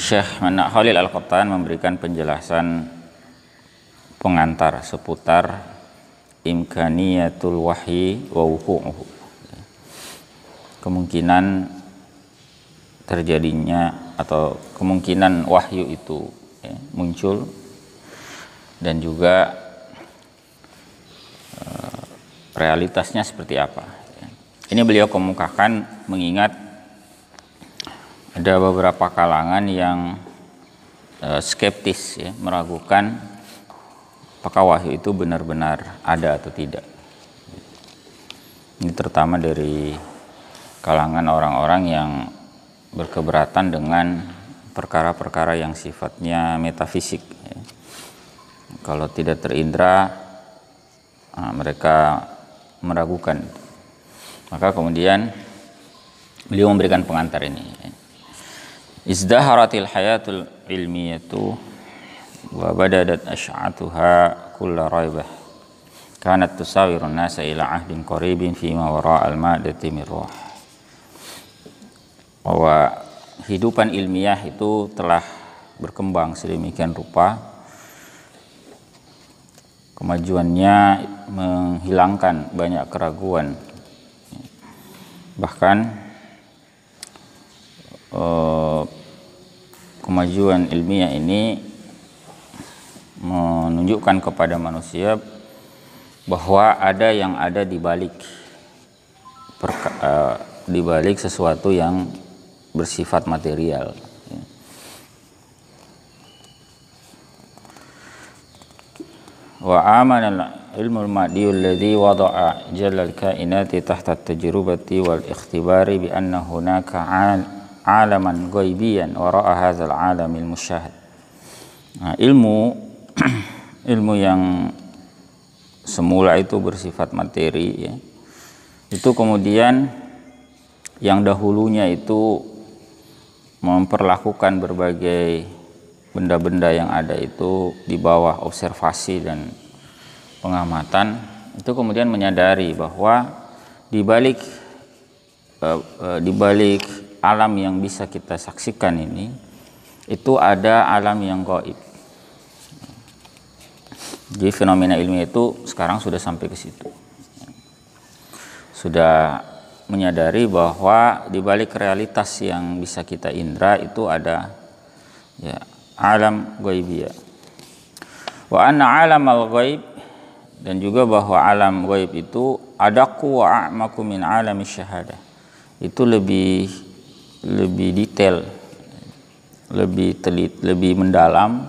Syekh Manak Khalil Al-Qattan memberikan penjelasan pengantar seputar imkaniyatul wahyi wa wuqu'uhu, kemungkinan terjadinya atau kemungkinan wahyu itu muncul, dan juga realitasnya seperti apa. Ini beliau kemukakan mengingat ada beberapa kalangan yang skeptis, meragukan apakah wahyu itu benar-benar ada atau tidak. Ini terutama dari kalangan orang-orang yang berkeberatan dengan perkara-perkara yang sifatnya metafisik. Kalau tidak terindra, mereka meragukan. Maka kemudian beliau memberikan pengantar ini. Izdaharatil hayatul ilmiyatu wa badadat asy'atuha kulla raibah kanat tusawirun nasa ila ahdin qaribin fima wara'al ma'dati min ruh. Bahwa kehidupan ilmiah itu telah berkembang sedemikian rupa, kemajuannya menghilangkan banyak keraguan, bahkan kemajuan ilmiah ini menunjukkan kepada manusia bahwa ada yang ada di balik sesuatu yang bersifat material. Wa amana ilmu al-madiyyu alladhi wada'a jalla al-kainati tahta at-tajrubati wal ikhtibari bi anna hunaka alaman ghaibiyan wara'a hadzal alamil musyahad. Nah, ilmu yang semula itu bersifat materi, itu kemudian yang dahulunya itu memperlakukan berbagai benda-benda yang ada itu di bawah observasi dan pengamatan, itu kemudian menyadari bahwa di balik alam yang bisa kita saksikan ini, itu ada alam yang gaib. Jadi fenomena ilmiah itu sekarang sudah sampai ke situ. Sudah menyadari bahwa di balik realitas yang bisa kita indra itu ada alam ghaibiyah. Wa anna alam al-ghaib, dan juga bahwa alam ghaib itu adaku wa a'maku min alami syahadah. Itu lebih detail, lebih telit, lebih mendalam,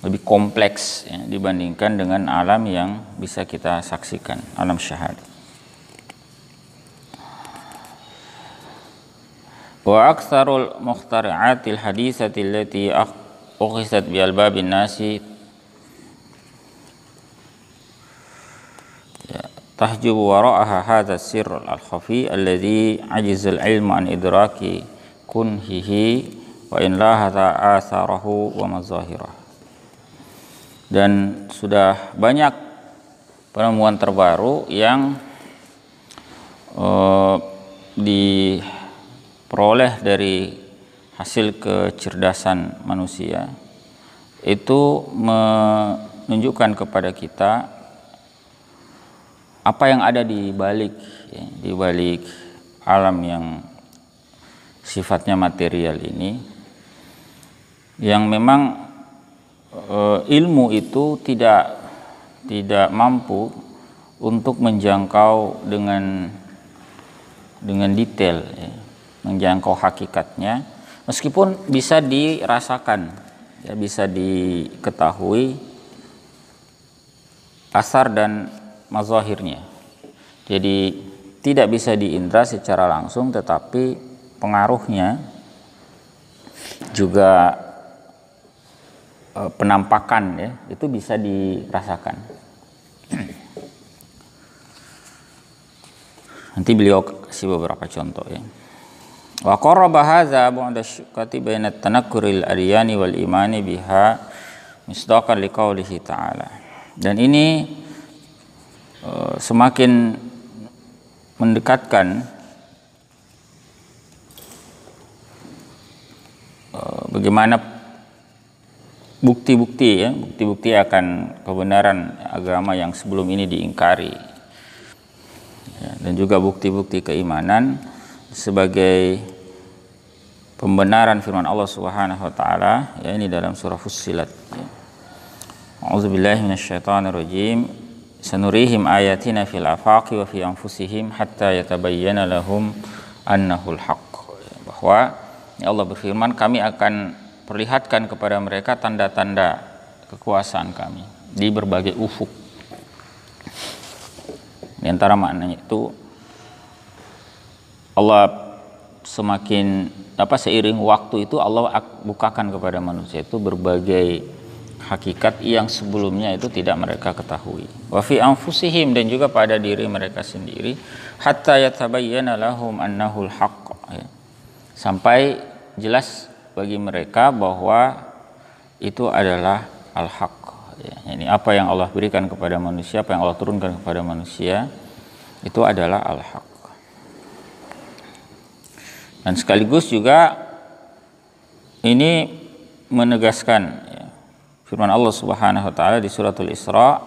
lebih kompleks dibandingkan dengan alam yang bisa kita saksikan, alam syahadah. Wa aktsarul mukhtari'atil haditsati allati ukhisat bi albabin nasi tahjubu wara'aha hadha sirr al-khafi alladhi ajiza al-ilmu an idraki kunhihi wa in laha atharahu wa mazahirah. Dan sudah banyak penemuan terbaru yang diperoleh dari hasil kecerdasan manusia, itu menunjukkan kepada kita apa yang ada di balik alam yang sifatnya material ini, yang memang ilmu itu tidak mampu untuk menjangkau dengan detail, menjangkau hakikatnya, meskipun bisa dirasakan, bisa diketahui asar dan mazahirnya. Jadi tidak bisa diindra secara langsung, tetapi pengaruhnya juga penampakan itu bisa dirasakan. Nanti beliau kasih beberapa contoh Wa qarraba hadza ba'da syukkati baina tanakkuril adyani wal imani biha misdaqan liqaulihi ta'ala. Dan ini semakin mendekatkan bagaimana bukti-bukti akan kebenaran agama yang sebelum ini diingkari, ya, dan juga bukti-bukti keimanan sebagai pembenaran firman Allah Subhanahu wa taala, ya, ini dalam surah Fussilat, ya. A'udzubillahi minasyaitonirrajim. Sanurihim ayatina fil afaqi wa fi anfusihim hatta yatabayyana lahum annahul haqq. Bahwa ya Allah berfirman, kami akan perlihatkan kepada mereka tanda-tanda kekuasaan kami di berbagai ufuk. Di antara maknanya itu Allah seiring waktu itu Allah bukakan kepada manusia itu berbagai hakikat yang sebelumnya itu tidak mereka ketahui. Wa fi anfusihim, dan juga pada diri mereka sendiri, hatta yatabayyana lahum annahul haqq, ya. Sampai jelas bagi mereka bahwa itu adalah al-haq, ya. Ini apa yang Allah berikan kepada manusia, apa yang Allah turunkan kepada manusia, itu adalah al-haq. Dan sekaligus juga ini menegaskan, ya, firman Allah Subhanahu wa taala di suratul Isra,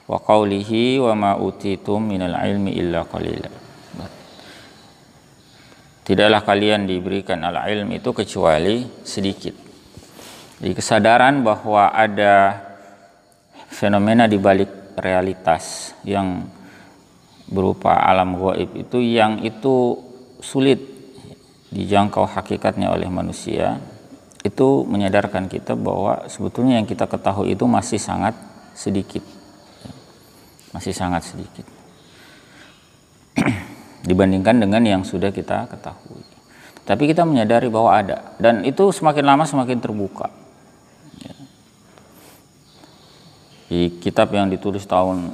wa qaulihi wa ma utitum minal ilmi illa qalila. Tidaklah kalian diberikan al-ilm itu kecuali sedikit. Jadi kesadaran bahwa ada fenomena di balik realitas yang berupa alam gaib itu, yang itu sulit dijangkau hakikatnya oleh manusia, itu menyadarkan kita bahwa sebetulnya yang kita ketahui itu masih sangat sedikit, masih sangat sedikit dibandingkan dengan yang sudah kita ketahui. Tapi kita menyadari bahwa ada, dan itu semakin lama semakin terbuka. Di kitab yang ditulis tahun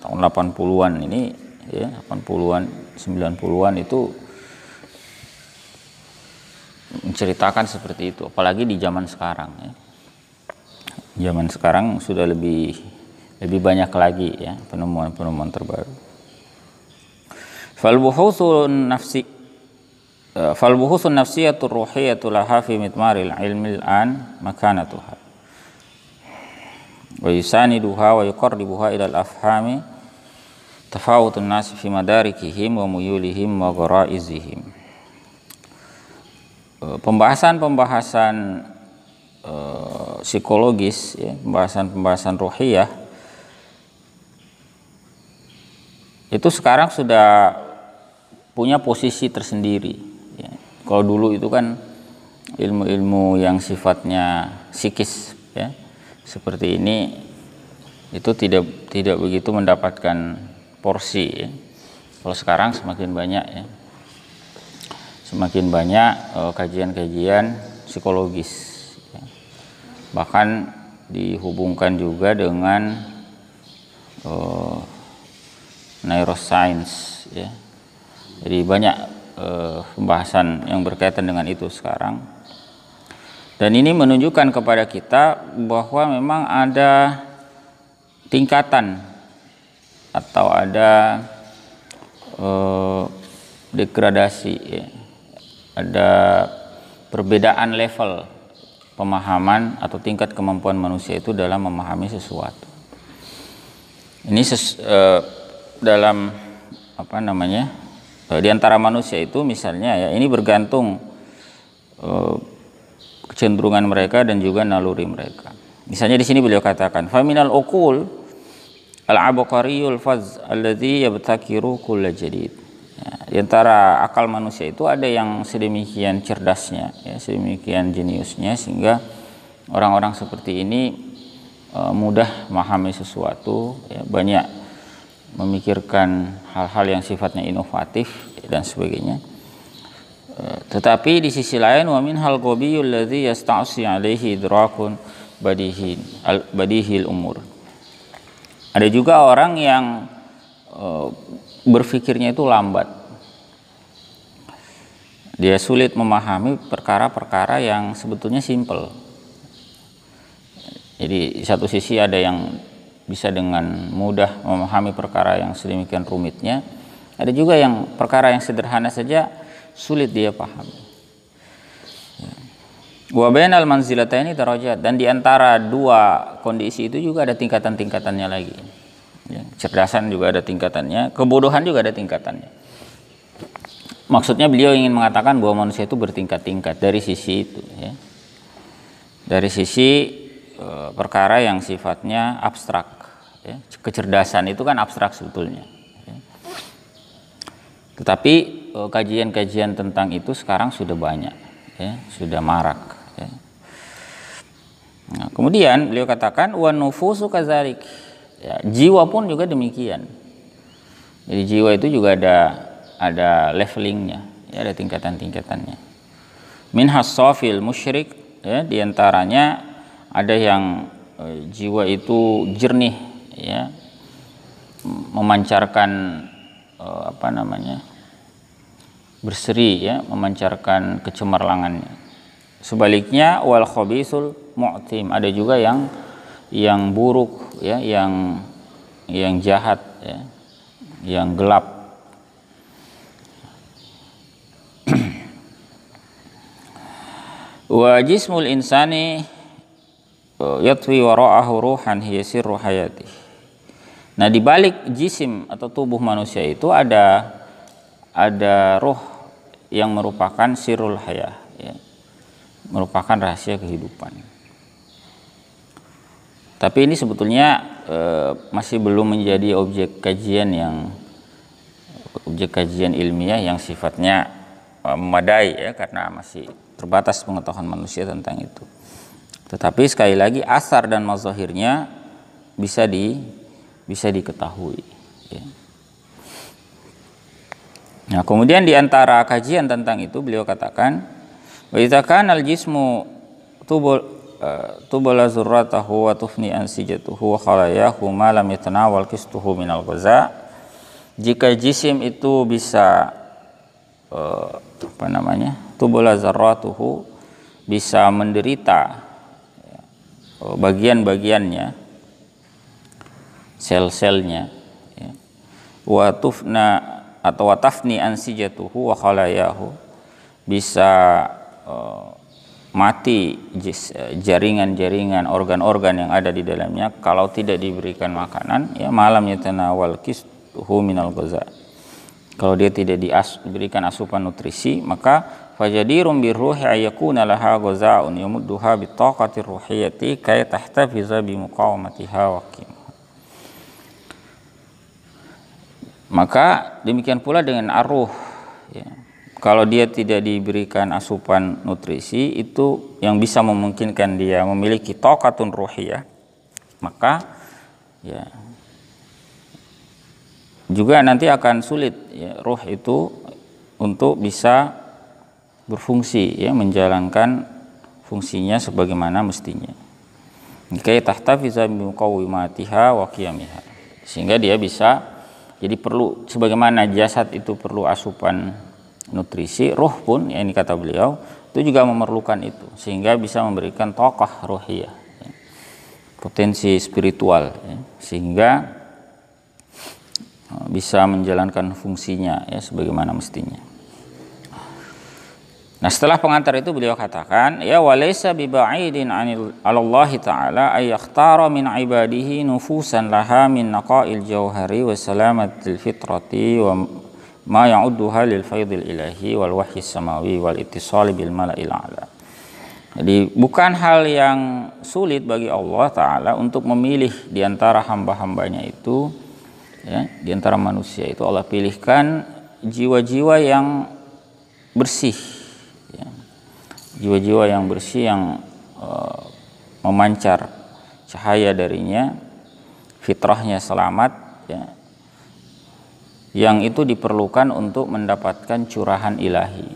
80-an ini, ya, 80-an 90-an itu menceritakan seperti itu, apalagi di zaman sekarang, ya. Zaman sekarang sudah lebih banyak lagi, ya, penemuan-penemuan terbaru. Fal buhuthun nafsiyatur ruhiyatul laha fi mitmaril ilmil an makanatuha wa yusaniduha wa yuqarribuha ila al-afhami tafawutun nas fi madarikihim wa muyulihim wa gharaizihim. Pembahasan psikologis, ya, pembahasan ruhiyah itu sekarang sudah punya posisi tersendiri, ya. Kalau dulu itu kan ilmu-ilmu yang sifatnya psikis, ya, seperti ini itu tidak begitu mendapatkan porsi, ya. Kalau sekarang semakin banyak, ya, semakin banyak kajian-kajian psikologis, ya. Bahkan dihubungkan juga dengan neuroscience, ya. Jadi banyak pembahasan yang berkaitan dengan itu sekarang. Dan ini menunjukkan kepada kita bahwa memang ada tingkatan atau ada degradasi, ya. Ada perbedaan level pemahaman atau tingkat kemampuan manusia itu dalam memahami sesuatu. Ini dalam di antara manusia itu misalnya, ya, ini bergantung kecenderungan mereka dan juga naluri mereka. Misalnya di sini beliau katakan, faminal uqul al-abqariyul faz alladhi yabtakiru kulla jadid. Ya, di antara akal manusia itu ada yang sedemikian cerdasnya, ya, sedemikian jeniusnya, sehingga orang-orang seperti ini mudah memahami sesuatu, ya, banyak memikirkan hal-hal yang sifatnya inovatif, ya, dan sebagainya. Tetapi di sisi lain, wa min hal ghabiyul ladzi yasta'si alaihi idrakun badihil umur. Ada juga orang yang berpikirnya itu lambat. Dia sulit memahami perkara-perkara yang sebetulnya simpel. Jadi di satu sisi ada yang bisa dengan mudah memahami perkara yang sedemikian rumitnya, ada juga yang perkara yang sederhana saja sulit dia pahami. Wa bainal manzilataini darajat, dan di antara dua kondisi itu juga ada tingkatan-tingkatannya lagi. Ya, kecerdasan juga ada tingkatannya, kebodohan juga ada tingkatannya. Maksudnya beliau ingin mengatakan bahwa manusia itu bertingkat-tingkat dari sisi itu, ya. Dari sisi perkara yang sifatnya abstrak, ya. Kecerdasan itu kan abstrak sebetulnya, ya. Tetapi kajian-kajian tentang itu sekarang sudah banyak, ya, sudah marak. Nah, kemudian beliau katakan wa nufusu kadzalik, ya, jiwa pun juga demikian. Jadi jiwa itu juga ada levelingnya, ya, ada tingkatan-tingkatannya. Minhas safil musyrik, ya, diantaranya ada yang jiwa itu jernih, ya, memancarkan berseri, ya, memancarkan kecemerlangannya. Sebaliknya wal khabisul mu'tim, ada juga yang buruk, ya, yang jahat, ya, yang gelap. Wa jismul insani yatwi wara'ahu ruhan hiya sirru hayati. Nah, di balik jisim atau tubuh manusia itu ada ruh yang merupakan sirrul hayah, ya, merupakan rahasia kehidupan. Tapi ini sebetulnya masih belum menjadi objek kajian ilmiah yang sifatnya memadai, ya, karena masih terbatas pengetahuan manusia tentang itu. Tetapi sekali lagi asar dan mazahirnya bisa diketahui, ya. Nah, kemudian di antara kajian tentang itu beliau katakan wa idza kana al-jismu tubala zurratahu wa tufni ansijatuhu wa khalayahu ma lam yatanawal qistuhu minal ghaza. Jika jisim itu bisa tubala zarratuhu, bisa menderita bagian-bagiannya, sel-selnya, ya. Wa tufna atau watafni ansijatuhu wa khalayahu, bisa mati jaringan-jaringan organ-organ yang ada di dalamnya kalau tidak diberikan makanan, ya, malam yatanawal qistuhu minal ghaza. Kalau dia tidak diberikan asupan nutrisi, maka fajadirum birruhi ayakuna laha ghaza'un yamudduha bitaqatir ruhiyati kay tahtafiza bimuqawamatiha wa qimah. Maka demikian pula dengan arruh, ya. Kalau dia tidak diberikan asupan nutrisi, itu yang bisa memungkinkan dia memiliki taqatun ruhiyah, maka, ya, juga nanti akan sulit, ya, ruh itu untuk bisa berfungsi, ya, menjalankan fungsinya sebagaimana mestinya. Kay tahtafiza bimuqawimatiha wa qiyamiha, sehingga dia bisa, jadi perlu, sebagaimana jasad itu perlu asupan nutrisi, ruh pun, ya, ini kata beliau, itu juga memerlukan itu, sehingga bisa memberikan taqah ruhiyah, ya, potensi spiritual, ya, sehingga bisa menjalankan fungsinya, ya, sebagaimana mestinya. Nah, setelah pengantar itu beliau katakan, ya walaysa biba'idin 'alallahi ta'ala ay yakhtara min ibadihi nufusan laha min naqa'il jauhari wa salamatil fitrati wa ma ya'udduha lil faidil ilahi wal wahyi samawi wal ittisali bil mala'il a'la. Jadi bukan hal yang sulit bagi Allah Ta'ala untuk memilih di antara hamba-hambanya itu, ya, di antara manusia itu Allah pilihkan jiwa-jiwa yang bersih, ya, jiwa-jiwa yang bersih, yang memancar cahaya darinya, fitrahnya selamat, ya, yang itu diperlukan untuk mendapatkan curahan ilahi,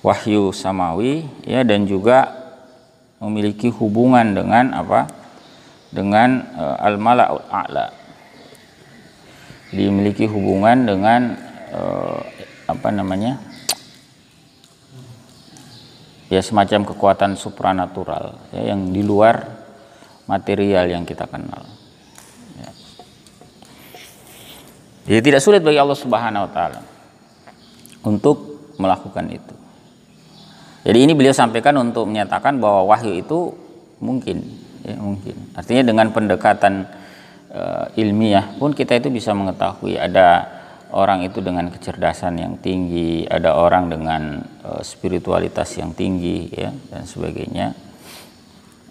wahyu samawi, ya, dan juga memiliki hubungan dengan apa? Dengan al-mala'ul a'la. Dimiliki hubungan dengan ya, semacam kekuatan supranatural, ya, yang di luar material yang kita kenal, ya. Jadi tidak sulit bagi Allah Subhanahu wa taala untuk melakukan itu. Jadi ini beliau sampaikan untuk menyatakan bahwa wahyu itu mungkin, ya, mungkin. Artinya dengan pendekatan ilmiah pun kita itu bisa mengetahui ada orang itu dengan kecerdasan yang tinggi, ada orang dengan spiritualitas yang tinggi, ya, dan sebagainya.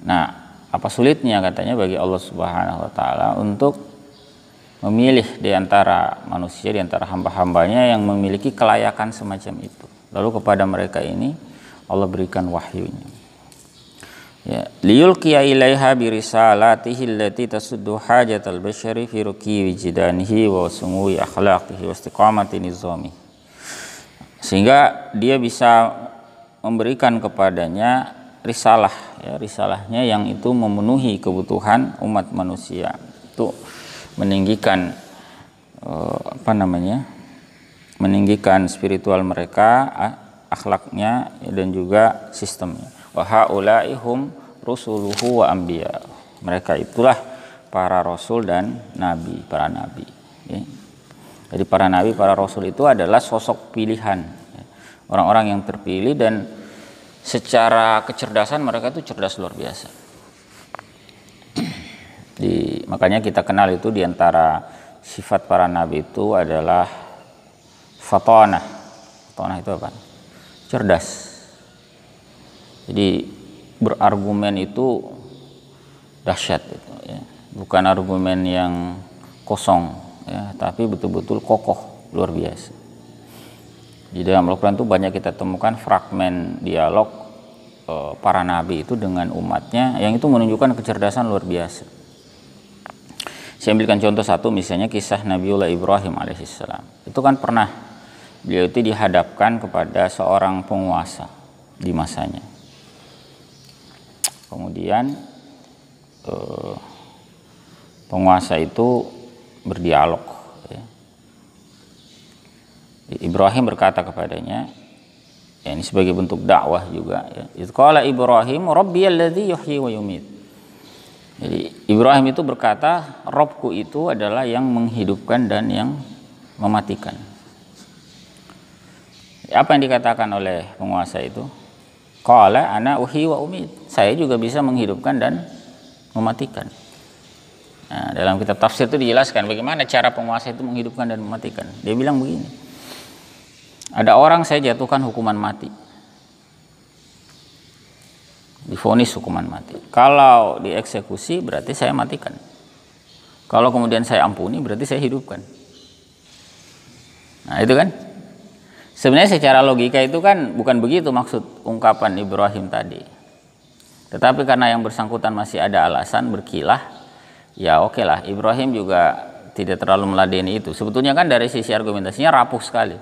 Nah, apa sulitnya katanya bagi Allah Subhanahu wa taala untuk memilih di antara manusia, di antara hamba-hambanya yang memiliki kelayakan semacam itu. Lalu kepada mereka ini Allah berikan wahyunya. Ya, liyulqiya ilaiha birisalatihi allati tasuddu hajatal basyari fi ruqi wijdanihi wa sumui akhlaqihi wa istiqamati nizami. Sehingga dia bisa memberikan kepadanya risalah, ya, risalahnya yang itu memenuhi kebutuhan umat manusia. Itu meninggikan meninggikan spiritual mereka, akhlaknya, dan juga sistemnya. Wa haulaihum rusuluhu wa anbiya. Mereka itulah para rasul dan nabi, para nabi, ya. Jadi para nabi, para rasul itu adalah sosok pilihan, ya. Orang-orang yang terpilih dan secara kecerdasan mereka itu cerdas luar biasa. Makanya kita kenal itu diantara sifat para nabi itu adalah fatonah. Fatonah itu apa? Cerdas. Jadi berargumen itu dahsyat, ya. Bukan argumen yang kosong, ya, tapi betul-betul kokoh, luar biasa. Di dalam Al-Quran itu banyak kita temukan fragmen dialog para nabi itu dengan umatnya yang itu menunjukkan kecerdasan luar biasa. Saya ambilkan contoh satu, misalnya kisah Nabiullah Ibrahim alaihissalam. Itu kan pernah beliau itu dihadapkan kepada seorang penguasa di masanya. Kemudian penguasa itu berdialog, ya. Ibrahim berkata kepadanya, ya, ini sebagai bentuk dakwah juga, ya. Idz qala Ibrahim rabbiyalladzi yuhyi wa yumit. Jadi Ibrahim itu berkata, Robku itu adalah yang menghidupkan dan yang mematikan. Apa yang dikatakan oleh penguasa itu? Qala ana uhyi wa umit. Saya juga bisa menghidupkan dan mematikan. Nah, dalam kitab tafsir itu dijelaskan bagaimana cara penguasa itu menghidupkan dan mematikan. Dia bilang begini, ada orang saya jatuhkan hukuman mati, divonis hukuman mati. Kalau dieksekusi berarti saya matikan. Kalau kemudian saya ampuni berarti saya hidupkan. Nah itu kan, sebenarnya secara logika itu kan bukan begitu maksud ungkapan Ibrahim tadi. Tetapi karena yang bersangkutan masih ada alasan berkilah, ya oke lah, Ibrahim juga tidak terlalu meladeni itu. Sebetulnya kan dari sisi argumentasinya rapuh sekali.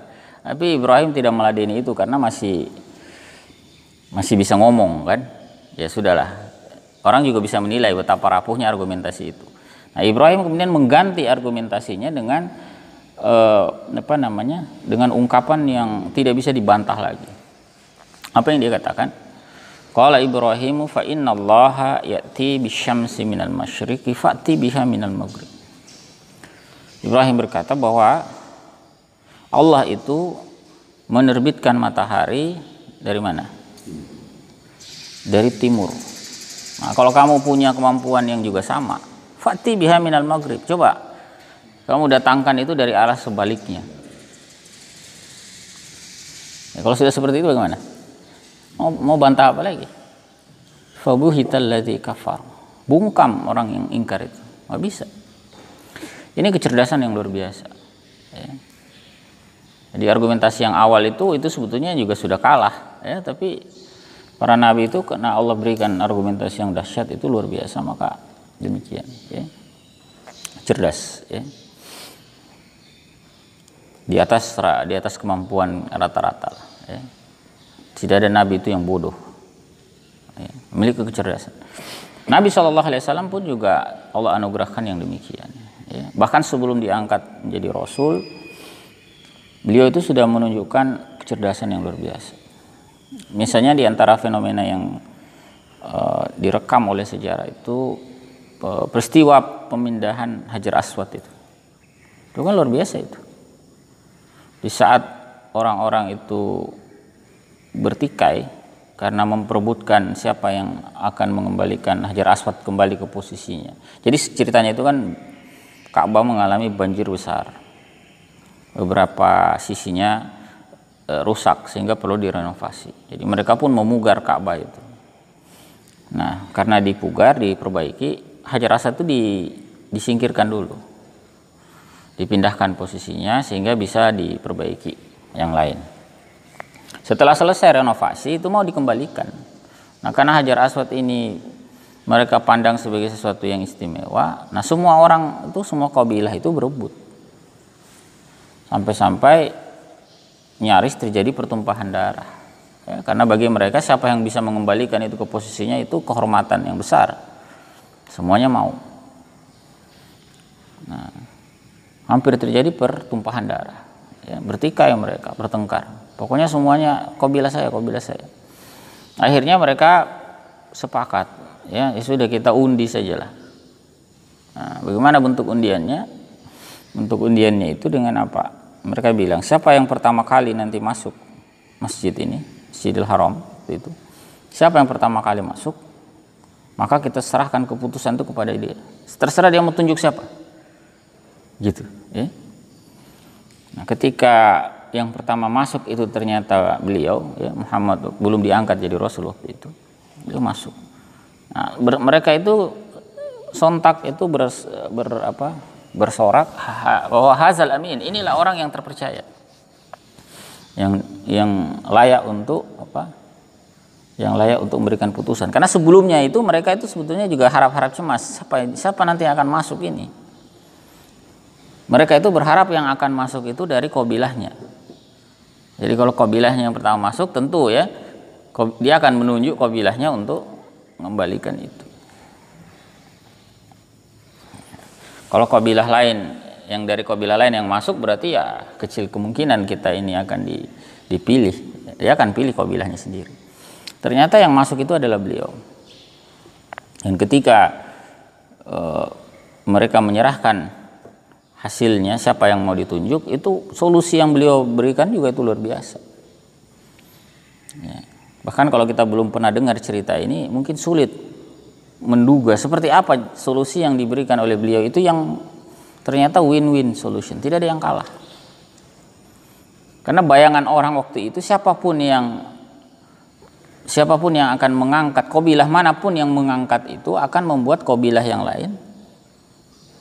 Tapi Ibrahim tidak meladeni itu karena masih bisa ngomong kan. Ya sudahlah. Orang juga bisa menilai betapa rapuhnya argumentasi itu. Nah, Ibrahim kemudian mengganti argumentasinya dengan dengan ungkapan yang tidak bisa dibantah lagi. Apa yang dia katakan? Qala Ibrahimu fa innallaha ya'ti bisyamsi minal masyriqi fa'ti biha minal maghrib. Ibrahim berkata bahwa Allah itu menerbitkan matahari dari mana? Dari timur. Nah, kalau kamu punya kemampuan yang juga sama, fa'ti biha minal maghrib. Coba kamu datangkan itu dari arah sebaliknya. Ya, kalau sudah seperti itu bagaimana? Mau bantah apa lagi? Fabuhital ladzi kafar. Bungkam orang yang ingkar itu. Nggak bisa. Ini kecerdasan yang luar biasa. Ya. Jadi argumentasi yang awal itu sebetulnya juga sudah kalah. Ya, tapi para nabi itu karena Allah berikan argumentasi yang dahsyat itu luar biasa, maka demikian. Ya. Cerdas. Ya. Di atas kemampuan rata-rata. Ya. Tidak ada nabi itu yang bodoh, ya, memiliki kecerdasan. Nabi SAW pun juga Allah anugerahkan yang demikian, ya. Bahkan sebelum diangkat menjadi Rasul, beliau itu sudah menunjukkan kecerdasan yang luar biasa. Misalnya di antara fenomena yang direkam oleh sejarah itu peristiwa pemindahan Hajar Aswad itu kan luar biasa itu. Di saat orang-orang itu bertikai, karena memperebutkan siapa yang akan mengembalikan Hajar Aswad kembali ke posisinya. Jadi ceritanya itu kan Ka'bah mengalami banjir besar, beberapa sisinya rusak sehingga perlu direnovasi. Jadi mereka pun memugar Ka'bah itu. Nah, karena dipugar, diperbaiki, Hajar Aswad itu disingkirkan dulu, dipindahkan posisinya sehingga bisa diperbaiki yang lain. Setelah selesai renovasi itu mau dikembalikan. Nah, karena Hajar Aswad ini mereka pandang sebagai sesuatu yang istimewa, nah semua orang itu, semua kabilah itu berebut. Sampai-sampai nyaris terjadi pertumpahan darah. Ya, karena bagi mereka siapa yang bisa mengembalikan itu ke posisinya itu kehormatan yang besar. Semuanya mau. Nah, hampir terjadi pertumpahan darah. Ya, bertikai mereka, bertengkar. Pokoknya semuanya kabilah saya, kabilah saya. Akhirnya mereka sepakat, ya sudah kita undi sajalah. Nah, bagaimana bentuk undiannya? Bentuk undiannya itu dengan apa? Mereka bilang, siapa yang pertama kali nanti masuk masjid ini, Masjidil Haram itu, siapa yang pertama kali masuk, maka kita serahkan keputusan itu kepada dia. Terserah dia mau tunjuk siapa, gitu. Ya. Nah, ketika yang pertama masuk itu ternyata beliau, ya, Muhammad, belum diangkat jadi Rasul waktu itu, beliau masuk. Nah, mereka itu sontak itu bersorak bahwa hazal amin, inilah orang yang terpercaya, yang layak untuk yang layak untuk memberikan putusan. Karena sebelumnya itu mereka itu sebetulnya juga harap-harap cemas, siapa nanti yang akan masuk ini. Mereka itu berharap yang akan masuk itu dari kabilahnya. Jadi kalau kabilahnya yang pertama masuk, tentu ya dia akan menunjuk kabilahnya untuk mengembalikan itu. Kalau kabilah lain, yang dari kabilah lain yang masuk, berarti ya kecil kemungkinan kita ini akan dipilih. Dia akan pilih kabilahnya sendiri. Ternyata yang masuk itu adalah beliau. Dan ketika mereka menyerahkan hasilnya, siapa yang mau ditunjuk, itu solusi yang beliau berikan juga itu luar biasa. Ya. Bahkan kalau kita belum pernah dengar cerita ini, mungkin sulit menduga seperti apa solusi yang diberikan oleh beliau itu, yang ternyata win-win solution, tidak ada yang kalah. Karena bayangan orang waktu itu, siapapun yang akan mengangkat, kabilah manapun yang mengangkat itu akan membuat kabilah yang lain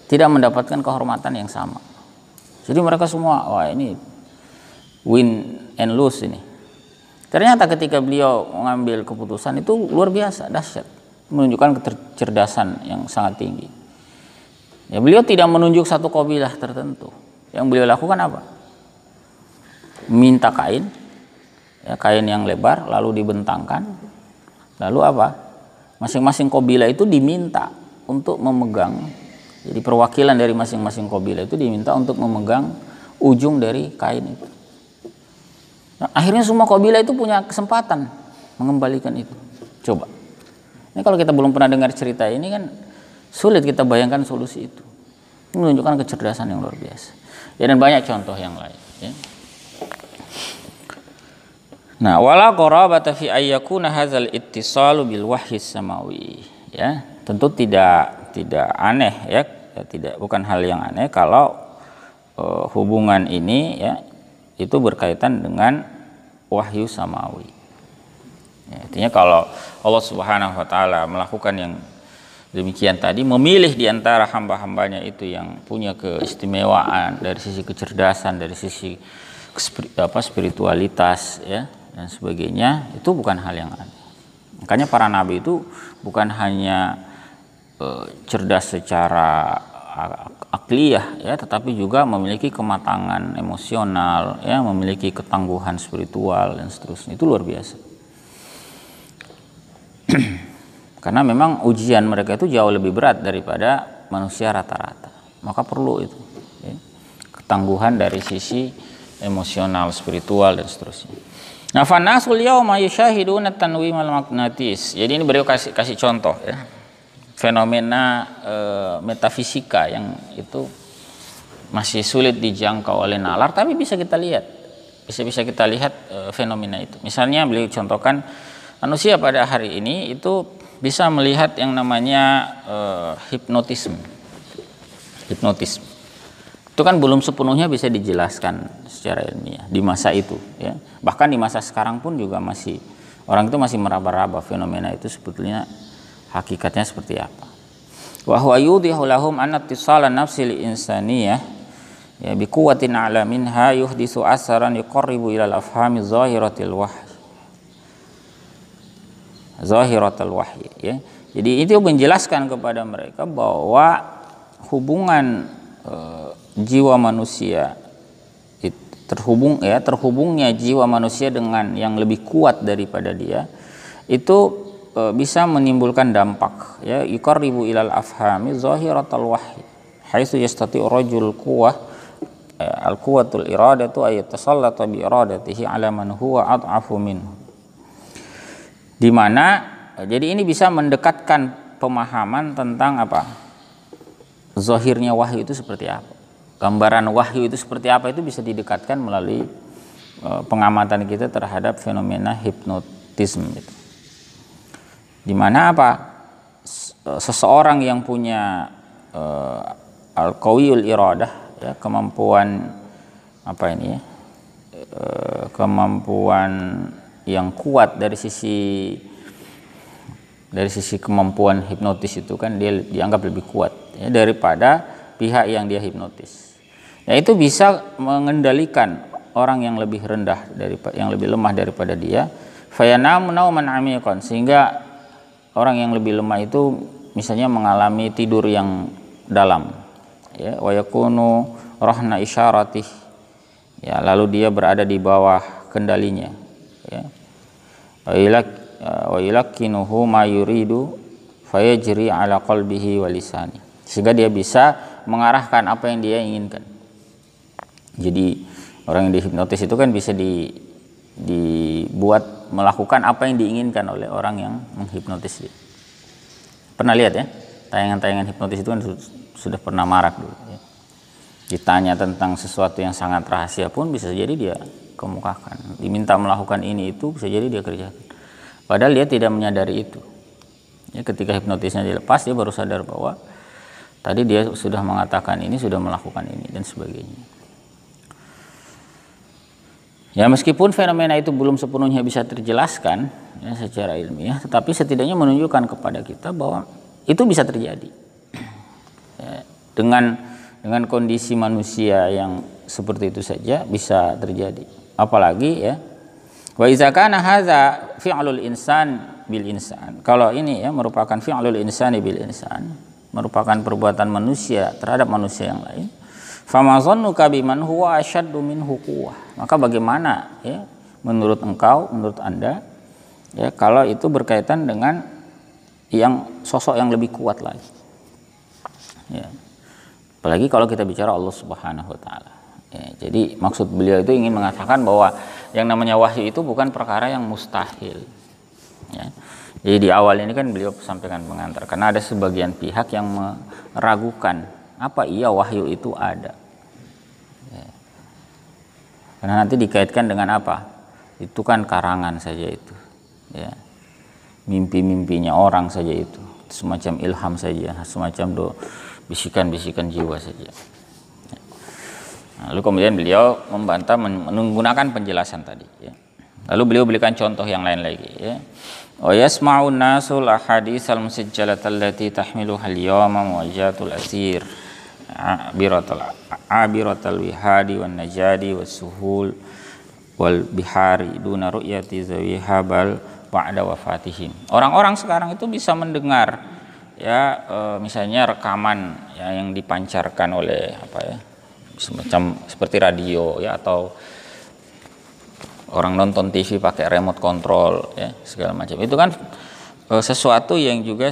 tidak mendapatkan kehormatan yang sama. Jadi mereka semua, wah ini win and lose ini. Ternyata ketika beliau mengambil keputusan itu luar biasa, dahsyat, menunjukkan kecerdasan yang sangat tinggi. Ya, beliau tidak menunjuk satu kabilah tertentu. Yang beliau lakukan apa? Minta kain, ya, kain yang lebar, lalu dibentangkan. Lalu apa? Masing-masing kabilah itu diminta untuk memegang. Jadi perwakilan dari masing-masing kabilah itu diminta untuk memegang ujung dari kain itu. Nah, akhirnya semua kabilah itu punya kesempatan mengembalikan itu. Coba. Ini kalau kita belum pernah dengar cerita ini kan sulit kita bayangkan solusi itu. Ini menunjukkan kecerdasan yang luar biasa. Ya, dan banyak contoh yang lain. Ya. Nah, wala qarabata fi ayyakuna hadzal ittisalu bil wahyi samawi. Ya, tentu tidak aneh ya, bukan hal yang aneh kalau hubungan ini ya itu berkaitan dengan wahyu samawi. Ya, artinya kalau Allah Subhanahu wa taala melakukan yang demikian tadi, memilih di antara hamba-hambanya itu yang punya keistimewaan dari sisi kecerdasan, dari sisi spiritualitas ya dan sebagainya, itu bukan hal yang aneh. Makanya para nabi itu bukan hanya cerdas secara akliyah ya, tetapi juga memiliki kematangan emosional ya, memiliki ketangguhan spiritual dan seterusnya. Itu luar biasa. Karena memang ujian mereka itu jauh lebih berat daripada manusia rata-rata. Maka perlu itu ya, ketangguhan dari sisi emosional, spiritual dan seterusnya. Nah, fanasul yauma yushahiduna tanwimal magnatis. Jadi ini beliau kasih contoh ya. Fenomena metafisika yang itu masih sulit dijangkau oleh nalar, tapi bisa kita lihat, bisa kita lihat fenomena itu. Misalnya beliau contohkan manusia pada hari ini itu bisa melihat yang namanya hipnotisme. Itu kan belum sepenuhnya bisa dijelaskan secara ilmiah di masa itu, ya. Bahkan di masa sekarang pun juga masih orang itu masih meraba-raba fenomena itu sebetulnya hakikatnya seperti apa. Wa huwa yudihu lahum anna ittisalan nafsi lil insaniyah ya bi quwwatin a'la minha yuhditsu asaran yuqarribu ila al-afhami zahiratil wahyi, ya. Jadi itu menjelaskan kepada mereka bahwa hubungan jiwa manusia terhubungnya jiwa manusia dengan yang lebih kuat daripada dia itu bisa menimbulkan dampak, ya, yuqarribu ilal afhami zahiratal wahyi haitsu yastati'u rajul quwwah al quwwatul iradatu ay yatasallata bi iradatihi ala man huwa ad'afu minhu, di mana jadi ini bisa mendekatkan pemahaman tentang apa zahirnya wahyu itu seperti apa. Gambaran wahyu itu seperti apa itu bisa didekatkan melalui pengamatan kita terhadap fenomena hipnotisme itu. Di mana apa? Seseorang yang punya al-qawiyul iradah, ya, kemampuan apa ini ya? Kemampuan yang kuat dari sisi kemampuan hipnotis itu kan dia dianggap lebih kuat, ya, daripada pihak yang dia hipnotis. Ya, itu bisa mengendalikan orang yang lebih rendah yang lebih lemah daripada dia. Fayanamu nauman amiqan, sehingga orang yang lebih lemah itu misalnya mengalami tidur yang dalam, ya, wa yakunu rahna isyaratih, ya, lalu dia berada di bawah kendalinya, ya. Wa yulakkinuhu ma yuridu fayajri ala qalbihi wa lisani, sehingga dia bisa mengarahkan apa yang dia inginkan. Jadi orang yang dihipnotis itu kan bisa dibuat melakukan apa yang diinginkan oleh orang yang menghipnotis dia. Pernah lihat, ya, tayangan-tayangan hipnotis itu kan sudah pernah marak dulu, ya. Ditanya tentang sesuatu yang sangat rahasia pun bisa jadi dia kemukakan. Diminta melakukan ini itu bisa jadi dia kerjakan. Padahal dia tidak menyadari itu. Ya, ketika hipnotisnya dilepas dia baru sadar bahwa tadi dia sudah mengatakan ini, sudah melakukan ini dan sebagainya. Ya, meskipun fenomena itu belum sepenuhnya bisa terjelaskan, ya, secara ilmiah, tetapi setidaknya menunjukkan kepada kita bahwa itu bisa terjadi, ya, dengan kondisi manusia yang seperti itu saja bisa terjadi. Apalagi, ya, wa iza kana hadza fi'lul insan bil insan. Kalau ini, ya, merupakan fi'lul insani bil insan, merupakan perbuatan manusia terhadap manusia yang lain. Fama zannuka biman huwa asyaddu minhu quwwah. Maka bagaimana, ya, menurut engkau, menurut Anda, ya, kalau itu berkaitan dengan yang sosok yang lebih kuat lagi, ya. Apalagi kalau kita bicara Allah Subhanahu wa taala, ya. Jadi maksud beliau itu ingin mengatakan bahwa yang namanya wahyu itu bukan perkara yang mustahil, ya. Jadi di awal ini kan beliau sampaikan pengantar, karena ada sebagian pihak yang meragukan apa iya wahyu itu ada, ya. Karena nanti dikaitkan dengan apa? Itu kan karangan saja itu, ya. Mimpi-mimpinya orang saja itu, semacam ilham saja, semacam bisikan-bisikan jiwa saja. Lalu kemudian beliau membantah menggunakan penjelasan tadi, ya. Lalu beliau berikan contoh yang lain lagi, ya. Wa yasma'un nasul ahaditsal musajjalata allati tahmiluha al-yawma muwajjatul asir abiratal wihadi wan najadi was-suhul wal bihari duna ru'yati zawiha bal ba'da wafatihim. Orang-orang sekarang itu bisa mendengar, ya, misalnya rekaman, ya, yang dipancarkan oleh apa, ya, semacam seperti radio, ya, atau orang nonton TV pakai remote control, ya, segala macam. Itu kan sesuatu yang juga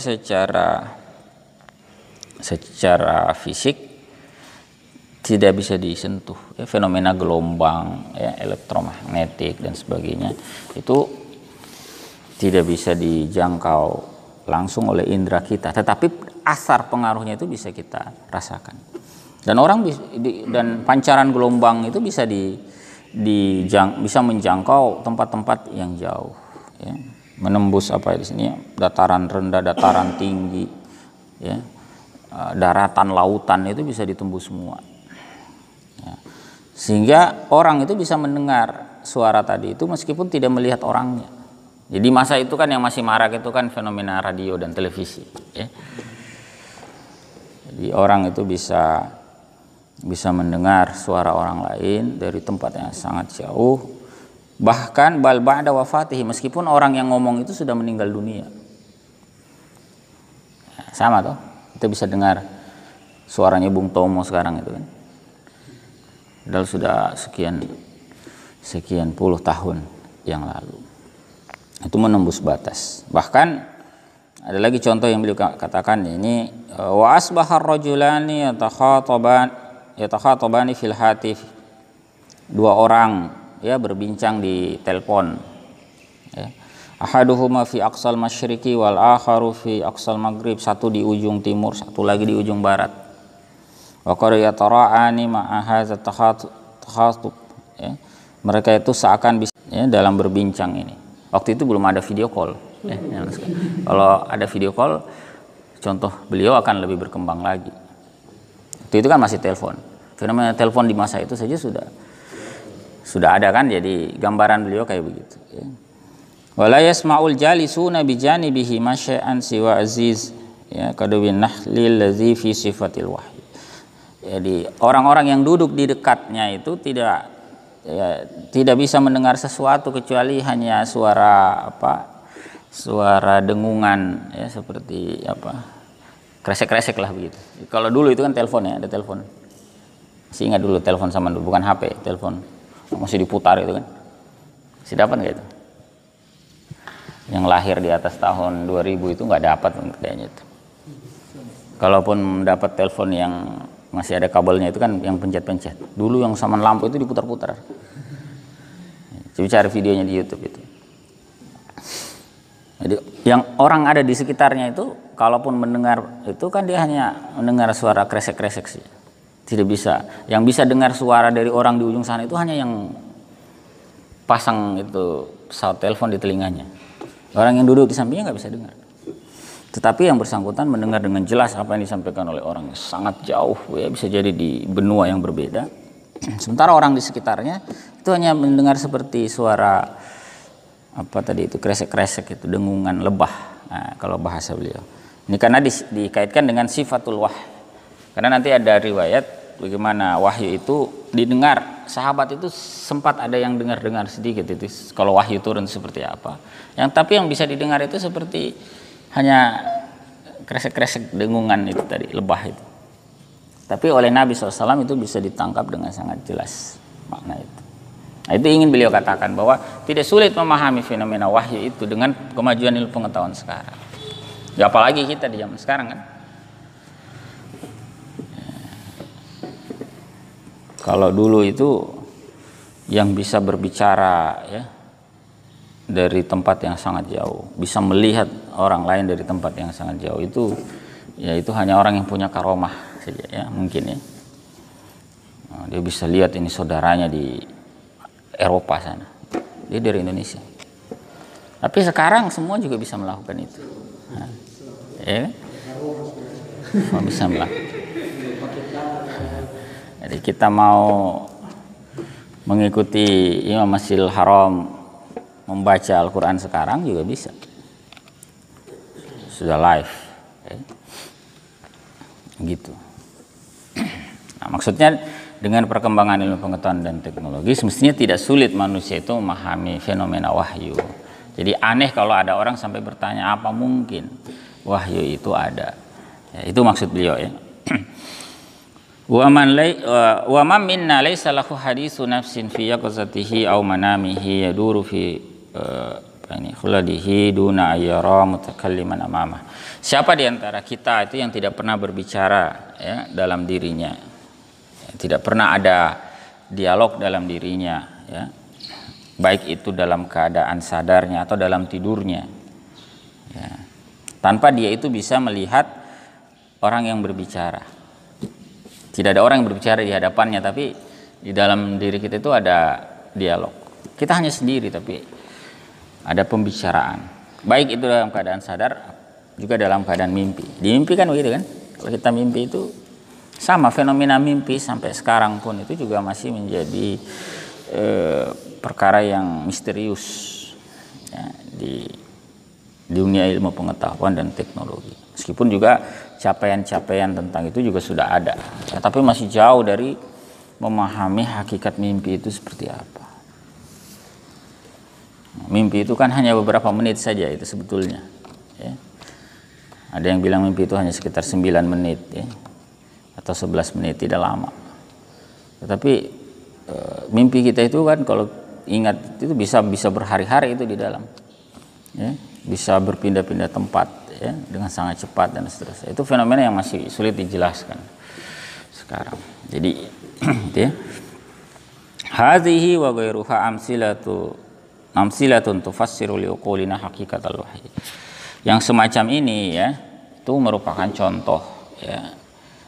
secara fisik tidak bisa disentuh, ya, fenomena gelombang, ya, elektromagnetik dan sebagainya itu tidak bisa dijangkau langsung oleh indera kita, tetapi asar pengaruhnya itu bisa kita rasakan. Dan dan pancaran gelombang itu bisa bisa menjangkau tempat-tempat yang jauh, ya. menembus apa di sini, dataran rendah, dataran tinggi, ya, daratan, lautan, itu bisa ditembus semua. Ya. Sehingga orang itu bisa mendengar suara tadi itu meskipun tidak melihat orangnya. Jadi masa itu kan yang masih marak itu kan fenomena radio dan televisi, ya. Jadi orang itu bisa mendengar suara orang lain dari tempat yang sangat jauh, bahkan bal ba'da wafatihi, meskipun orang yang ngomong itu sudah meninggal dunia. Sama toh, kita bisa dengar suaranya Bung Tomo sekarang itu kan, padahal sudah sekian puluh tahun yang lalu. Itu menembus batas. Bahkan ada lagi contoh yang beliau katakan ini, wa asbahar rajulani yatakhatabani fil hatif. Dua orang ya berbincang di telepon. Ya. Ahaduhuma fi aqsal masyriqi wal akharu fi aqsal maghrib. Satu di ujung timur, satu lagi di ujung barat. Wa qad yatara'ani ma'a hadza takhatub. Ya. Mereka itu seakan bisa ya, dalam berbincang ini. Waktu itu belum ada video call. Kalau ada video call, contoh beliau akan lebih berkembang lagi. Waktu itu kan masih telepon. Fenomena telepon di masa itu saja sudah ada kan, jadi gambaran beliau kayak begitu. Wala yasma'ul jalisuna bi janibihi masya'an siwa aziz, ya kadawin nahlil ladzi fi sifatil wahyi. Jadi orang-orang yang duduk di dekatnya itu tidak bisa mendengar sesuatu kecuali hanya suara dengungan, ya seperti kresek-kresek lah begitu. Kalau dulu itu kan telepon, ya ada telepon. Masih ingat dulu telepon zaman dulu, bukan HP, telepon masih diputar itu kan. Masih dapat nggak itu? Yang lahir di atas tahun 2000 itu nggak dapat kayaknya itu. Kalaupun dapat telepon yang masih ada kabelnya itu kan yang pencet-pencet. Dulu yang saman lampu itu diputar-putar. Coba cari videonya di YouTube itu. Jadi yang orang ada di sekitarnya itu kalaupun mendengar itu kan dia hanya mendengar suara kresek-kresek sih. Tidak bisa. Yang bisa dengar suara dari orang di ujung sana itu hanya yang pasang itu pesawat telepon di telinganya. Orang yang duduk di sampingnya nggak bisa dengar. Tetapi yang bersangkutan mendengar dengan jelas apa yang disampaikan oleh orang yang sangat jauh, ya bisa jadi di benua yang berbeda. Sementara orang di sekitarnya itu hanya mendengar seperti suara kresek-kresek itu, dengungan lebah. Nah, kalau bahasa beliau. Ini karena dikaitkan dengan sifatul wahyi. Karena nanti ada riwayat bagaimana wahyu itu didengar. Sahabat itu sempat ada yang dengar-dengar sedikit itu kalau wahyu turun seperti apa. Tapi yang bisa didengar itu seperti hanya kresek-kresek dengungan itu tadi, lebah itu. Tapi oleh Nabi SAW itu bisa ditangkap dengan sangat jelas makna itu. Nah, itu ingin beliau katakan bahwa tidak sulit memahami fenomena wahyu itu dengan kemajuan ilmu pengetahuan sekarang. Ya, apalagi kita di zaman sekarang kan. Kalau dulu itu yang bisa berbicara ya dari tempat yang sangat jauh, bisa melihat orang lain dari tempat yang sangat jauh itu hanya orang yang punya karomah saja ya mungkin ya. Nah, dia bisa lihat ini saudaranya di Eropa sana, dia dari Indonesia. Tapi sekarang semua juga bisa melakukan itu, nah, ya, semua bisa melakukan. Jadi kita mau mengikuti Imam Masjidil Haram membaca Al-Quran sekarang juga bisa, sudah live ya. Gitu. Nah, maksudnya dengan perkembangan ilmu pengetahuan dan teknologi semestinya tidak sulit manusia itu memahami fenomena wahyu. Jadi aneh kalau ada orang sampai bertanya apa mungkin wahyu itu ada ya, itu maksud beliau ya. Wa man minna laysa lahu haditsu nafsin fi yaqzatihi aw manamihi yaduru fi khuladihi duna ayyara mutakalliman amamah. Siapa di antara kita itu yang tidak pernah berbicara ya dalam dirinya, tidak pernah ada dialog dalam dirinya ya, baik itu dalam keadaan sadarnya atau dalam tidurnya ya, tanpa dia itu bisa melihat orang yang berbicara. Tidak ada orang yang berbicara di hadapannya, tapi di dalam diri kita itu ada dialog. Kita hanya sendiri, tapi ada pembicaraan. baik itu dalam keadaan sadar juga dalam keadaan mimpi. Di mimpi kan begitu kan, kalau kita mimpi itu sama, fenomena mimpi sampai sekarang pun itu juga masih menjadi perkara yang misterius ya, di dunia ilmu pengetahuan dan teknologi. Meskipun juga capaian-capaian tentang itu juga sudah ada ya, tapi masih jauh dari memahami hakikat mimpi itu seperti apa. Mimpi itu kan hanya beberapa menit saja itu sebetulnya ya. Ada yang bilang mimpi itu hanya sekitar 9 menit ya, atau 11 menit, tidak lama. Tetapi mimpi kita itu kan kalau ingat itu bisa berhari-hari itu di dalam ya, bisa berpindah-pindah tempat ya, dengan sangat cepat dan seterusnya. Itu fenomena yang masih sulit dijelaskan sekarang. Jadi ya, hadhihi wa ghairuha amsilatun tufassiru liuqulina hakikatal wahyi. Yang semacam ini ya, itu merupakan contoh ya,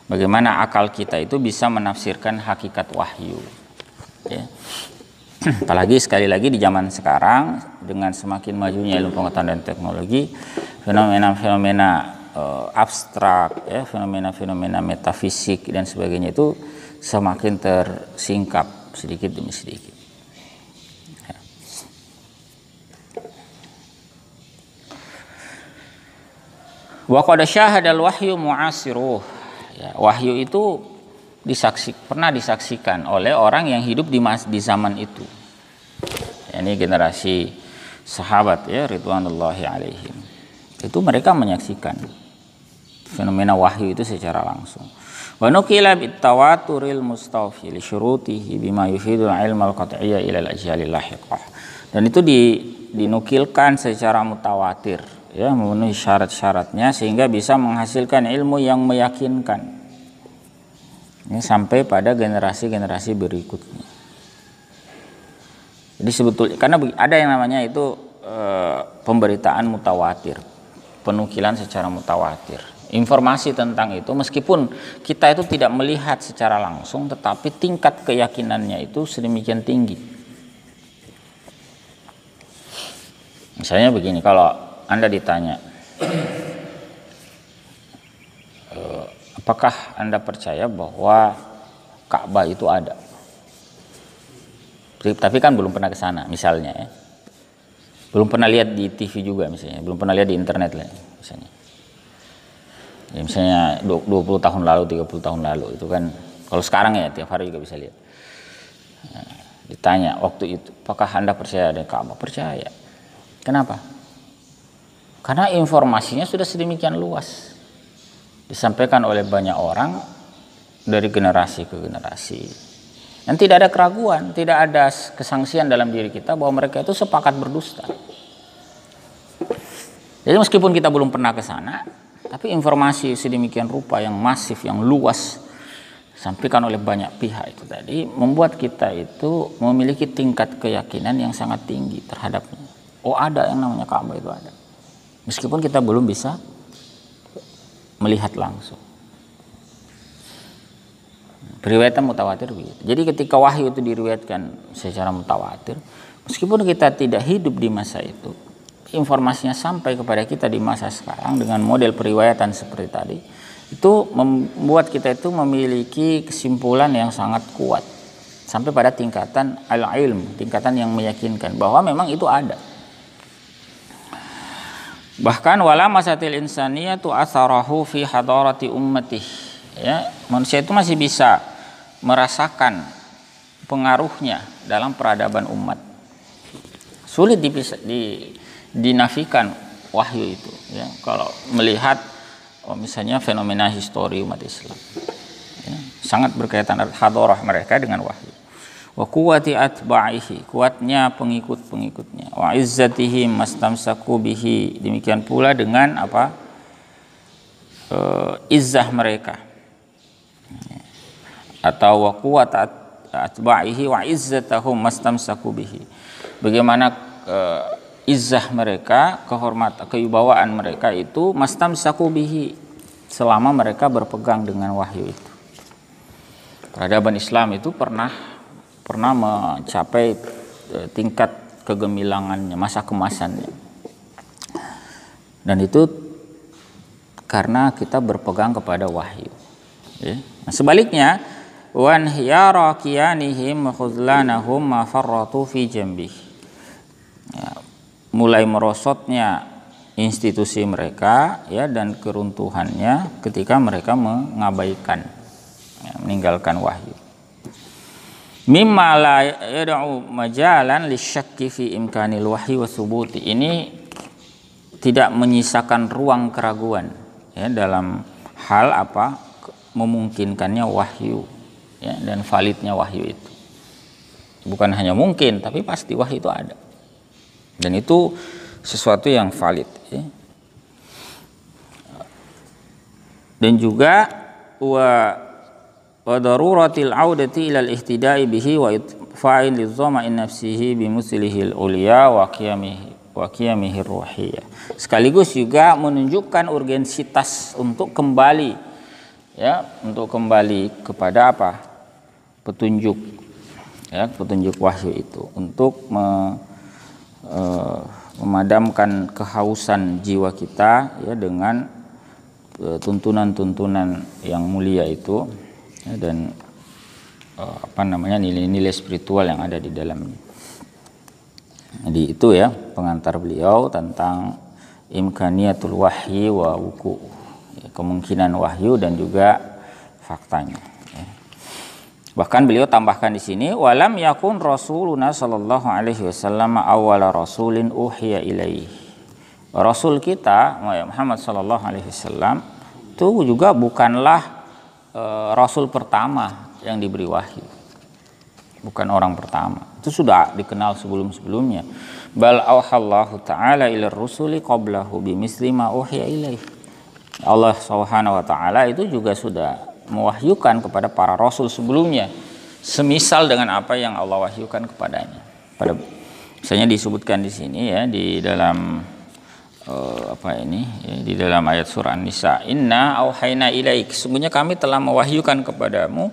bagaimana akal kita itu bisa menafsirkan hakikat wahyu ya. Apalagi sekali lagi di zaman sekarang dengan semakin majunya ilmu pengetahuan dan teknologi, fenomena-fenomena abstrak ya, fenomena-fenomena metafisik dan sebagainya itu semakin tersingkap sedikit demi sedikit ya. Wa qad syahadal wahyu mu'asiruh ya, wahyu itu pernah disaksikan oleh orang yang hidup di zaman itu. Ini generasi sahabat ya ridwanullahi alaihim. Itu mereka menyaksikan fenomena wahyu itu secara langsung. Wa nuqila bit tawaturil mustawfi li syurutihi bima yufidul ilmal qat'iyya ila al-ajyalil lahiqah. Dan itu dinukilkan secara mutawatir ya, memenuhi syarat-syaratnya sehingga bisa menghasilkan ilmu yang meyakinkan. Ini sampai pada generasi-generasi berikutnya. Jadi sebetulnya karena ada yang namanya itu pemberitaan mutawatir, penukilan secara mutawatir. Informasi tentang itu meskipun kita itu tidak melihat secara langsung, tetapi tingkat keyakinannya itu sedemikian tinggi. Misalnya begini, kalau Anda ditanya, apakah Anda percaya bahwa Ka'bah itu ada? Tapi kan belum pernah ke sana misalnya ya. Belum pernah lihat di TV juga misalnya, belum pernah lihat di internet lah misalnya. Ya, misalnya 20 tahun lalu, 30 tahun lalu itu kan, kalau sekarang ya tiap hari juga bisa lihat. Nah, ditanya waktu itu, apakah Anda percaya ada Ka'bah? Percaya. Kenapa? Karena informasinya sudah sedemikian luas. Disampaikan oleh banyak orang dari generasi ke generasi. Dan tidak ada keraguan, tidak ada kesangsian dalam diri kita bahwa mereka itu sepakat berdusta. Jadi meskipun kita belum pernah ke sana, tapi informasi sedemikian rupa yang masif, yang luas disampaikan oleh banyak pihak itu tadi membuat kita itu memiliki tingkat keyakinan yang sangat tinggi terhadapnya. Oh, ada yang namanya Ka'bah, itu ada. Meskipun kita belum bisa melihat langsung. Riwayatan mutawatir begitu. Jadi ketika wahyu itu diriwayatkan secara mutawatir, meskipun kita tidak hidup di masa itu, informasinya sampai kepada kita di masa sekarang dengan model periwayatan seperti tadi, itu membuat kita itu memiliki kesimpulan yang sangat kuat sampai pada tingkatan al-ilm, tingkatan yang meyakinkan bahwa memang itu ada. Bahkan wala masatil insaniyatu atharahu fi hadarati ummatih. Ya, manusia itu masih bisa merasakan pengaruhnya dalam peradaban umat. Sulit dinafikan wahyu itu ya, kalau melihat misalnya fenomena histori umat Islam. Ya, sangat berkaitan hadarah mereka dengan wahyu. Wa quwwati atba'ihi, kuatnya pengikut-pengikutnya. Wa izzatihi mastamsaku bihi, demikian pula dengan apa? Izzah mereka. Atau wa quwwat atba'ihi wa izzatahum mastamsaku bihi. Bagaimana izzah mereka, kehormatan, kewibawaan mereka itu mastamsaku bihi, selama mereka berpegang dengan wahyu itu. Peradaban Islam itu pernah mencapai tingkat kegemilangannya, masa kemasannya. Dan itu karena kita berpegang kepada wahyu. Ya. Nah, sebaliknya, wan hiyara qiyanihim khuzlanahum ma farratu fi jambih. Ya, mulai merosotnya institusi mereka ya dan keruntuhannya ketika mereka mengabaikan ya, meninggalkan wahyu. Mimma la yad'u majalan lisyakki fi imkanil wahyi wa thubuti. Ini tidak menyisakan ruang keraguan ya dalam hal apa memungkinkannya wahyu ya, dan validnya wahyu itu. Bukan hanya mungkin, tapi pasti wahyu itu ada. Dan itu sesuatu yang valid ya. Dan juga wa daruratil audati ilal ihtida'i bihi wa itfa'in lidzama'in nafsihi bimuslihil uliya wa qiyamihi ruhiyah. Sekaligus juga menunjukkan urgensitas untuk kembali ya, untuk kembali kepada apa? Petunjuk ya, petunjuk wahyu itu untuk memadamkan kehausan jiwa kita ya dengan tuntunan-tuntunan yang mulia itu ya, dan nilai-nilai spiritual yang ada di dalamnya. Jadi itu ya pengantar beliau tentang imkaniyatul wahyi wa wuku, ya, kemungkinan wahyu dan juga faktanya. Ya. Bahkan beliau tambahkan di sini, walam yakun Rasuluna sallallahu alaihi wasallam awwala rasulin uhiya ilaihi. Rasul kita Muhammad sallallahu alaihi wasallam itu juga bukanlah rasul pertama yang diberi wahyu. Bukan orang pertama. Itu sudah dikenal sebelum-sebelumnya. Bal auhallahu ta'ala ila rusuli qablahu bimisli ma uhiya ilaihi. Allah Subhanahu wa taala itu juga sudah mewahyukan kepada para rasul sebelumnya semisal dengan apa yang Allah wahyukan kepadanya. Misalnya disebutkan di sini ya di dalam di dalam ayat surah An-Nisa, inna auhayna ilaik, sesungguhnya kami telah mewahyukan kepadamu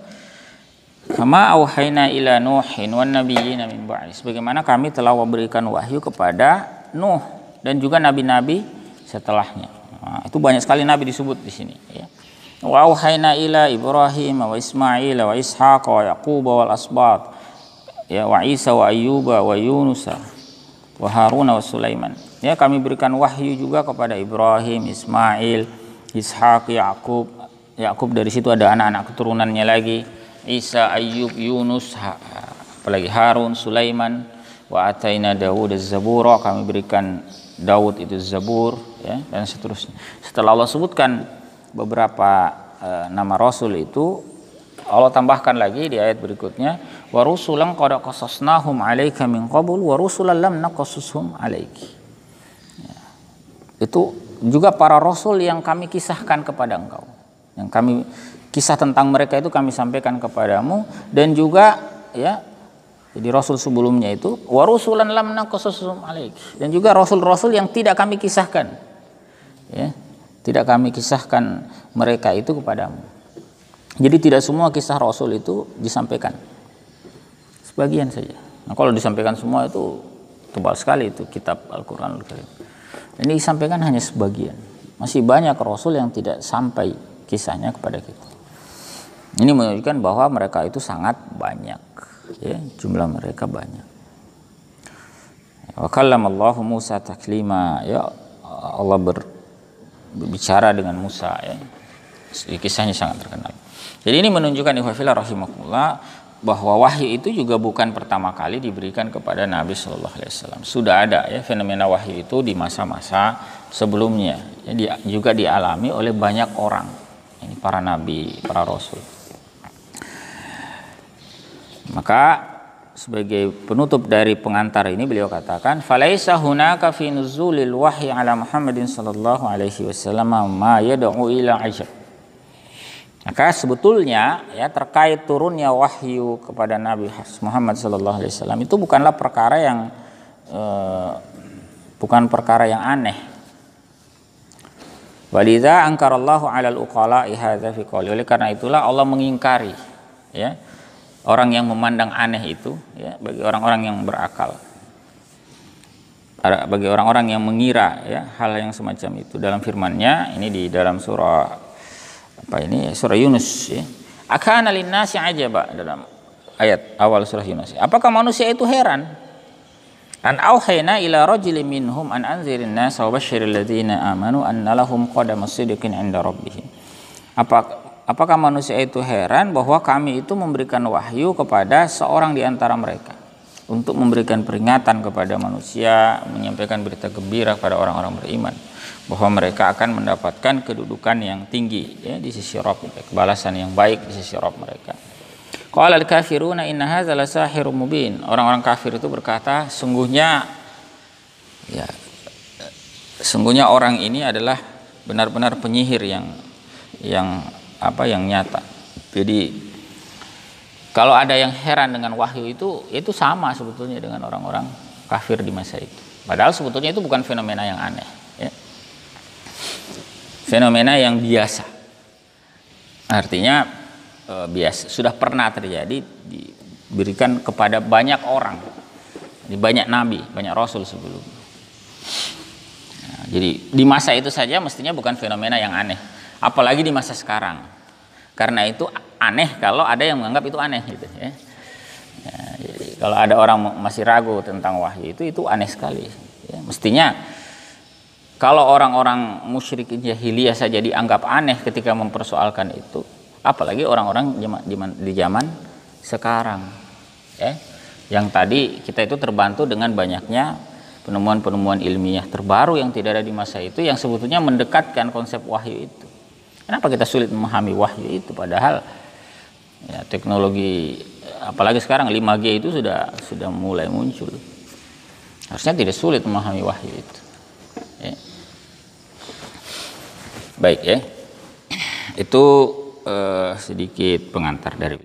kama auhayna ila nuhin wan nabiyina min ba'di, sebagaimana kami telah memberikan wahyu kepada Nuh dan juga nabi-nabi setelahnya. Nah, itu banyak sekali nabi disebut di sini ya. Wa auhayna ila Ibrahim wa Ismail wa Ishaq wa Yaqub wal asbat ya, wa Isa wa Ayyuba wa Yunus wa Harun wa Sulaiman. Ya, kami berikan wahyu juga kepada Ibrahim, Ismail, Ishaq, Yaqub. Yaqub dari situ ada anak-anak keturunannya lagi. Isa, Ayyub, Yunus, apalagi Harun, Sulaiman. Wa ataina Dawud az-Zabura, kami berikan Daud itu Zabur ya, dan seterusnya. Setelah Allah sebutkan beberapa nama rasul itu, Allah tambahkan lagi di ayat berikutnya, wa rusulan qad qasasnahum 'alaika min qabl wa rusulan lam naqasushum 'alaiki. Ya. Itu juga para rasul yang kami kisahkan kepada engkau. Yang kami kisah tentang mereka itu kami sampaikan kepadamu, dan juga ya jadi rasul sebelumnya itu wa rusulan lam naqasushum 'alaiki, dan juga rasul-rasul yang tidak kami kisahkan. Ya. Tidak kami kisahkan mereka itu kepadamu. Jadi tidak semua kisah Rasul itu disampaikan, sebagian saja. Nah, kalau disampaikan semua itu tebal sekali itu kitab Al-Quranul Karim. Ini disampaikan hanya sebagian. Masih banyak Rasul yang tidak sampai kisahnya kepada kita. Ini menunjukkan bahwa mereka itu sangat banyak, ya, jumlah mereka banyak. Wa kallamallahu Musa taklima, ya, Allah berbicara dengan Musa ya. Kisahnya sangat terkenal. Jadi ini menunjukkan ikhwafillah rahimakumullah bahwa wahyu itu juga bukan pertama kali diberikan kepada Nabi Shallallahu Alaihi Wasallam. Sudah ada ya fenomena wahyu itu di masa-masa sebelumnya. Jadi juga dialami oleh banyak orang. Ini para nabi, para rasul. Maka sebagai penutup dari pengantar ini beliau katakan, falaisa hunaka fi nuzulil wahyi ala Muhammadin sallallahu alaihi wasallam ma yad'u ila ajab. Maka sebetulnya ya terkait turunnya wahyu kepada Nabi Muhammad sallallahu alaihi wasallam itu bukanlah perkara yang aneh. Walidza angkarallahu 'alal uqala'i hadza fi qouli. Oleh karena itulah Allah mengingkari ya orang yang memandang aneh itu ya bagi orang-orang yang berakal. bagi orang-orang yang mengira ya hal yang semacam itu dalam firman-Nya ini di dalam surah apa ini surah Yunus ya. Akana linnasi ajaba dalam ayat awal surah Yunus. Apakah manusia itu heran? An auhayna ila rajulin minhum an anzirin nas wa basyiril ladzina amanu anna lahum qadama sidqin 'inda rabbihim. Apakah manusia itu heran bahwa kami itu memberikan wahyu kepada seorang di antara mereka untuk memberikan peringatan kepada manusia, menyampaikan berita gembira kepada orang-orang beriman bahwa mereka akan mendapatkan kedudukan yang tinggi ya di sisi Rabb, kebalasan yang baik di sisi Rabb mereka. Qala al-kafiruna inna hadza lasahirun mubin. Orang-orang kafir itu berkata, sungguhnya orang ini adalah benar-benar penyihir yang nyata. Jadi kalau ada yang heran dengan wahyu itu sama sebetulnya dengan orang-orang kafir di masa itu. Padahal sebetulnya itu bukan fenomena yang aneh. Ya. Fenomena yang biasa. Artinya biasa, sudah pernah terjadi, diberikan kepada banyak orang, di banyak nabi, banyak rasul sebelumnya. Nah, jadi di masa itu saja mestinya bukan fenomena yang aneh. Apalagi di masa sekarang. Karena itu aneh kalau ada yang menganggap itu aneh gitu ya. Ya, jadi kalau ada orang masih ragu tentang wahyu itu aneh sekali ya. Mestinya kalau orang-orang musyrikin jahiliyah saja dianggap aneh ketika mempersoalkan itu, apalagi orang-orang di zaman sekarang ya. Yang tadi kita itu terbantu dengan banyaknya penemuan-penemuan ilmiah terbaru yang tidak ada di masa itu, yang sebetulnya mendekatkan konsep wahyu itu. Kenapa kita sulit memahami wahyu itu, padahal ya, teknologi apalagi sekarang 5G itu sudah mulai muncul. Harusnya tidak sulit memahami wahyu itu. Ya. Baik ya. Itu sedikit pengantar dari